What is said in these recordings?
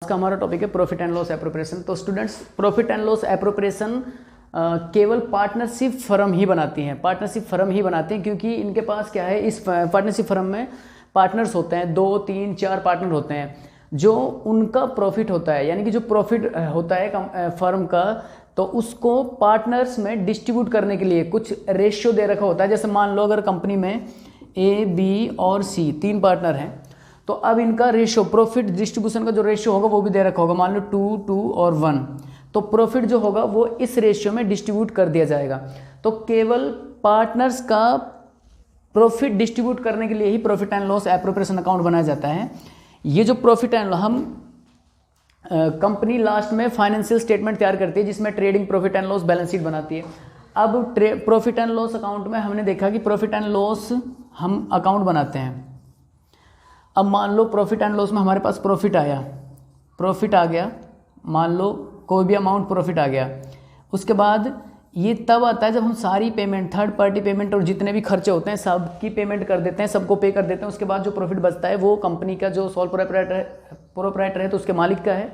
आज का हमारा टॉपिक है प्रॉफिट एंड लॉस एप्रोप्रिएशन। तो students, profit and loss appropriation केवल पार्टनरशिप फर्म ही बनाती हैं, क्योंकि इनके पास क्या है, इस पार्टनरशिप फर्म में पार्टनर्स होते हैं, 2, 3, 4 पार्टनर होते हैं। जो उनका प्रॉफिट होता है, यानी कि जो प्रॉफिट होता है फर्म का, तो उसको पार्टनर्स में डिस्ट्रीब्यूट करने के लिए कुछ रेशियो दे रखा होता है। जैसे मान लो अगर कंपनी में ए, बी और सी 3 पार्टनर हैं, तो अब इनका रेशियो, प्रॉफिट डिस्ट्रीब्यूशन का जो रेशियो होगा वो भी दे रखा होगा। मान लो 2, 2 और 1, तो प्रॉफिट जो होगा वो इस रेशियो में डिस्ट्रीब्यूट कर दिया जाएगा। तो केवल पार्टनर्स का प्रॉफिट डिस्ट्रीब्यूट करने के लिए ही profit and loss appropriation account बनाया जाता है। ये जो प्रॉफिट एंड हम कंपनी लास्ट में फाइनेंशियल स्टेटमेंट तैयार करती है, जिसमें trading profit and loss balance sheet बनाती है। अब प्रॉफिट एंड लॉस अकाउंट में हमने देखा कि प्रॉफिट एंड लॉस हम अकाउंट बनाते हैं। अब मान लो प्रॉफिट एंड लॉस में हमारे पास प्रॉफिट आ गया, मान लो कोई भी अमाउंट प्रॉफिट आ गया। उसके बाद ये तब आता है जब हम सारी पेमेंट, थर्ड पार्टी पेमेंट और जितने भी खर्चे होते हैं सबकी पेमेंट कर देते हैं, सबको पे कर देते हैं। उसके बाद जो प्रॉफिट बचता है वो कंपनी का जो सोल प्रोप्राइटर है तो उसके मालिक का है,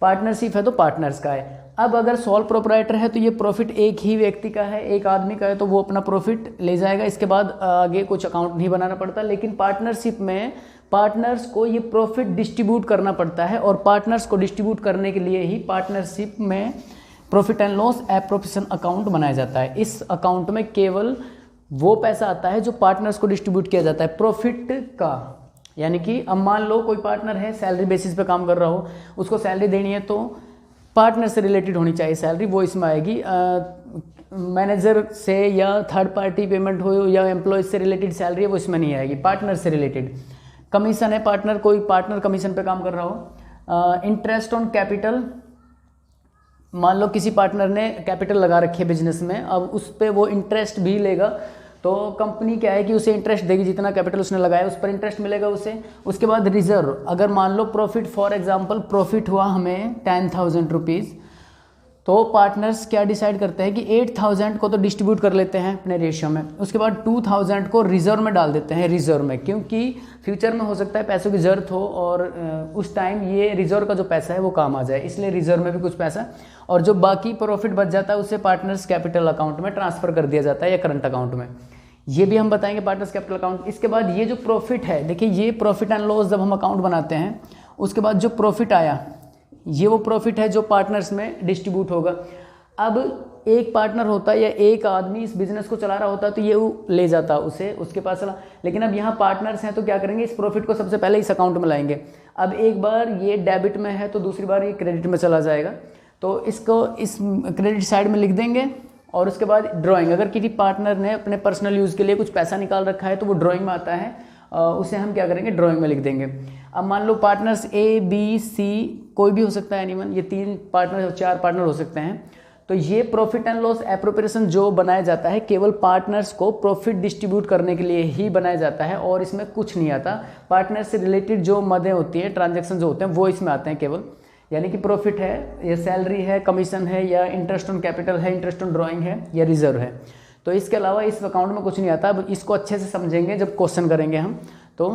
पार्टनरशिप है तो पार्टनर्स का है। अब अगर सोल प्रोप्राइटर है तो ये प्रॉफिट एक ही व्यक्ति का है, एक आदमी का है, तो वो अपना प्रॉफिट ले जाएगा। इसके बाद आगे कुछ अकाउंट नहीं बनाना पड़ता। लेकिन पार्टनरशिप में पार्टनर्स को ये प्रॉफिट डिस्ट्रीब्यूट करना पड़ता है, और पार्टनर्स को डिस्ट्रीब्यूट करने के लिए ही पार्टनरशिप में profit and loss appropriation account बनाया जाता है। इस अकाउंट में केवल वो पैसा आता है जो पार्टनर्स को डिस्ट्रीब्यूट किया जाता है प्रॉफिट का। यानी कि अब मान लो कोई पार्टनर है, सैलरी बेसिस पे काम कर रहा हो, उसको सैलरी देनी है तो पार्टनर से रिलेटेड होनी चाहिए सैलरी, वो इसमें आएगी। मैनेजर से या थर्ड पार्टी पेमेंट हो या एम्प्लॉय से रिलेटेड सैलरी है, वो इसमें नहीं आएगी, पार्टनर से रिलेटेड। कमीशन है, कोई पार्टनर कमीशन पे काम कर रहा हो। इंटरेस्ट ऑन कैपिटल, मान लो किसी पार्टनर ने कैपिटल लगा रखी है बिजनेस में, अब उस पर वो इंटरेस्ट भी लेगा, तो कंपनी क्या है कि उसे इंटरेस्ट देगी, जितना कैपिटल उसने लगाया उस पर इंटरेस्ट मिलेगा उसे। उसके बाद रिजर्व, अगर मान लो प्रॉफिट, फॉर एग्जांपल प्रॉफिट हुआ हमें 10,000 रुपीज़, तो पार्टनर्स क्या डिसाइड करते हैं कि 8,000 को तो डिस्ट्रीब्यूट कर लेते हैं अपने रेशियो में। उसके बाद 2,000 को रिजर्व में डाल देते हैं, रिजर्व में, क्योंकि फ्यूचर में हो सकता है पैसों की ज़रूरत हो और उस टाइम ये रिजर्व का जो पैसा है वो काम आ जाए, इसलिए रिजर्व में भी कुछ पैसा, और जो बाकी प्रॉफिट बच जाता है उसे पार्टनर्स कैपिटल अकाउंट में ट्रांसफ़र कर दिया जाता है या करंट अकाउंट में। ये भी हम बताएंगे पार्टनर्स कैपिटल अकाउंट। इसके बाद ये जो प्रॉफिट है, देखिए ये प्रॉफिट एंड लॉस जब हम अकाउंट बनाते हैं, उसके बाद जो प्रॉफिट आया, ये वो प्रॉफिट है जो पार्टनर्स में डिस्ट्रीब्यूट होगा। अब एक पार्टनर होता है या एक आदमी इस बिजनेस को चला रहा होता है तो ये ले जाता उसे, उसके पास चला। लेकिन अब यहाँ पार्टनर्स हैं तो क्या करेंगे, इस प्रॉफिट को सबसे पहले इस अकाउंट में लाएंगे। अब एक बार ये डेबिट में है तो दूसरी बार ये क्रेडिट में चला जाएगा, तो इसको इस क्रेडिट साइड में लिख देंगे। और उसके बाद ड्राइंग, अगर किसी पार्टनर ने अपने पर्सनल यूज़ के लिए कुछ पैसा निकाल रखा है तो वो ड्राइंग में आता है, उसे हम क्या करेंगे, ड्राइंग में लिख देंगे। अब मान लो पार्टनर्स ए, बी, सी कोई भी हो सकता है, एनीवन, ये 3 पार्टनर 4 पार्टनर हो सकते हैं। तो ये प्रॉफिट एंड लॉस एप्रोप्रिएशन जो बनाया जाता है केवल पार्टनर्स को प्रॉफिट डिस्ट्रीब्यूट करने के लिए ही बनाया जाता है, और इसमें कुछ नहीं आता। पार्टनर से रिलेटेड जो मदें होती हैं, ट्रांजैक्शन जो होते हैं, वो इसमें आते हैं केवल। यानी कि प्रॉफिट है या सैलरी है, कमीशन है, या इंटरेस्ट ऑन कैपिटल है, इंटरेस्ट ऑन ड्राइंग है, या रिजर्व है। तो इसके अलावा इस अकाउंट में कुछ नहीं आता। अब इसको अच्छे से समझेंगे जब क्वेश्चन करेंगे हम तो